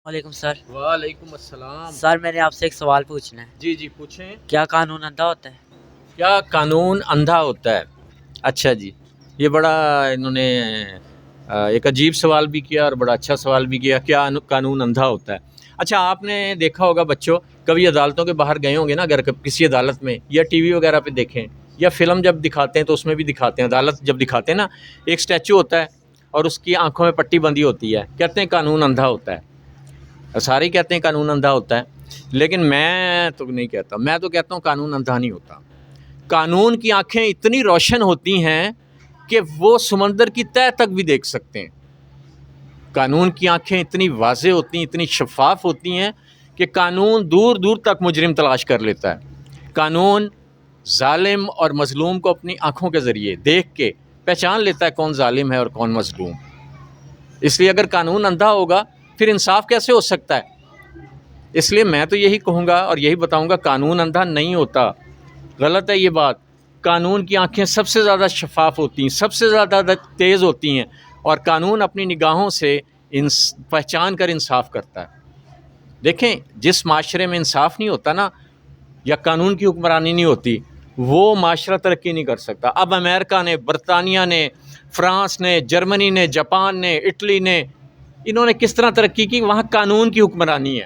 وعلیکم سر. وعلیکم السلام. سر میں نے آپ سے ایک سوال پوچھنا ہے. جی جی پوچھیں. کیا قانون اندھا ہوتا ہے؟ کیا قانون اندھا ہوتا ہے؟ اچھا جی، یہ بڑا انہوں نے ایک عجیب سوال بھی کیا اور بڑا اچھا سوال بھی کیا. کیا قانون اندھا ہوتا ہے؟ اچھا، آپ نے دیکھا ہوگا بچوں، کبھی عدالتوں کے باہر گئے ہوں گے نا، اگر کسی عدالت میں یا ٹی وی وغیرہ پہ دیکھیں یا فلم جب دکھاتے ہیں تو اس میں بھی دکھاتے ہیں، عدالت جب دکھاتے ہیں نا، ایک اسٹیچو ہوتا ہے اور اس کی آنکھوں میں پٹی بندھی ہوتی ہے، کہتے ہیں قانون اندھا ہوتا ہے. سارے کہتے ہیں قانون اندھا ہوتا ہے، لیکن میں تو نہیں کہتا. میں تو کہتا ہوں قانون اندھا نہیں ہوتا. قانون کی آنکھیں اتنی روشن ہوتی ہیں کہ وہ سمندر کی تہہ تک بھی دیکھ سکتے ہیں. قانون کی آنکھیں اتنی واضح ہوتی ہیں، اتنی شفاف ہوتی ہیں کہ قانون دور دور تک مجرم تلاش کر لیتا ہے. قانون ظالم اور مظلوم کو اپنی آنکھوں کے ذریعے دیکھ کے پہچان لیتا ہے کون ظالم ہے اور کون مظلوم. اس لیے اگر قانون اندھا ہوگا پھر انصاف کیسے ہو سکتا ہے؟ اس لیے میں تو یہی کہوں گا اور یہی بتاؤں گا، قانون اندھا نہیں ہوتا. غلط ہے یہ بات. قانون کی آنکھیں سب سے زیادہ شفاف ہوتی ہیں، سب سے زیادہ تیز ہوتی ہیں، اور قانون اپنی نگاہوں سے پہچان کر انصاف کرتا ہے. دیکھیں، جس معاشرے میں انصاف نہیں ہوتا نا، یا قانون کی حکمرانی نہیں ہوتی، وہ معاشرہ ترقی نہیں کر سکتا. اب امریکہ نے، برطانیہ نے، فرانس نے، جرمنی نے، جاپان نے، اٹلی نے، انہوں نے کس طرح ترقی کی؟ وہاں قانون کی حکمرانی ہے.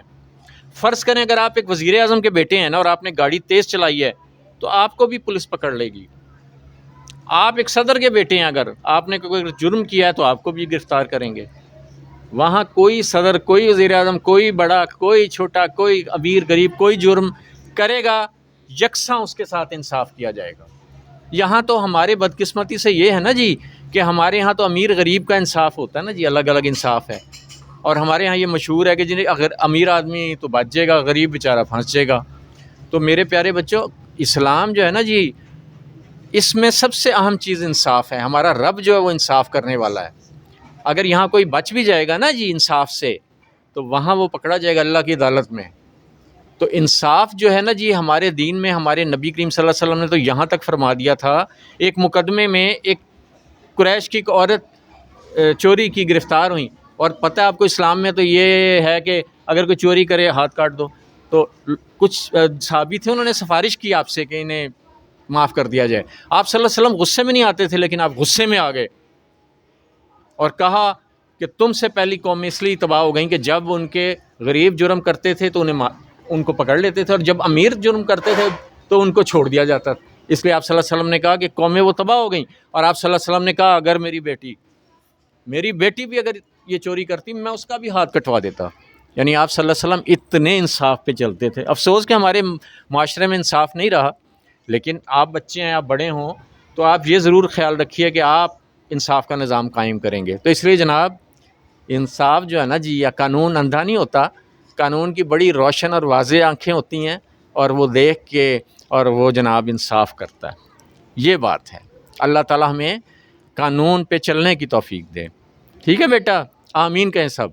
فرض کریں اگر آپ ایک وزیر اعظم کے بیٹے ہیں نا اور آپ نے گاڑی تیز چلائی ہے تو آپ کو بھی پولیس پکڑ لے گی. آپ ایک صدر کے بیٹے ہیں، اگر آپ نے کوئی جرم کیا ہے تو آپ کو بھی گرفتار کریں گے. وہاں کوئی صدر، کوئی وزیر اعظم، کوئی بڑا، کوئی چھوٹا، کوئی امیر غریب، کوئی جرم کرے گا یکساں اس کے ساتھ انصاف کیا جائے گا. یہاں تو ہمارے بدقسمتی سے یہ ہے نا جی کہ ہمارے یہاں تو امیر غریب کا انصاف ہوتا ہے نا جی، الگ الگ انصاف ہے. اور ہمارے یہاں یہ مشہور ہے کہ جنہیں اگر امیر آدمی تو بچ جائے گا، غریب بیچارہ پھنس جائے گا. تو میرے پیارے بچوں، اسلام جو ہے نا جی، اس میں سب سے اہم چیز انصاف ہے. ہمارا رب جو ہے وہ انصاف کرنے والا ہے. اگر یہاں کوئی بچ بھی جائے گا نا جی انصاف سے، تو وہاں وہ پکڑا جائے گا اللہ کی عدالت میں. تو انصاف جو ہے نا جی، ہمارے دین میں ہمارے نبی کریم صلی اللہ علیہ وسلم نے تو یہاں تک فرما دیا تھا. ایک مقدمے میں ایک قریش کی ایک عورت چوری کی، گرفتار ہوئی. اور پتہ ہے آپ کو اسلام میں تو یہ ہے کہ اگر کوئی چوری کرے ہاتھ کاٹ دو. تو کچھ صحابی تھے، انہوں نے سفارش کی آپ سے کہ انہیں معاف کر دیا جائے. آپ صلی اللہ علیہ وسلم غصے میں نہیں آتے تھے، لیکن آپ غصے میں آ گئے اور کہا کہ تم سے پہلی قوم اس لیے تباہ ہو گئیں کہ جب ان کے غریب جرم کرتے تھے تو ان کو پکڑ لیتے تھے، اور جب امیر جرم کرتے تھے تو ان کو چھوڑ دیا جاتا تھا. اس لیے آپ صلی اللہ علیہ وسلم نے کہا کہ قومیں وہ تباہ ہو گئیں. اور آپ صلی اللہ علیہ وسلم نے کہا اگر میری بیٹی بھی اگر یہ چوری کرتی، میں اس کا بھی ہاتھ کٹوا دیتا. یعنی آپ صلی اللہ علیہ وسلم اتنے انصاف پہ چلتے تھے. افسوس کہ ہمارے معاشرے میں انصاف نہیں رہا، لیکن آپ بچے ہیں، آپ بڑے ہوں تو آپ یہ ضرور خیال رکھیے کہ آپ انصاف کا نظام قائم کریں گے. تو اس لیے جناب، انصاف جو ہے نا جی، یا قانون اندھا نہیں ہوتا. قانون کی بڑی روشن اور واضح آنکھیں ہوتی ہیں، اور وہ دیکھ کے اور وہ جناب انصاف کرتا ہے. یہ بات ہے. اللہ تعالیٰ ہمیں قانون پہ چلنے کی توفیق دے. ٹھیک ہے بیٹا، آمین کہیں سب.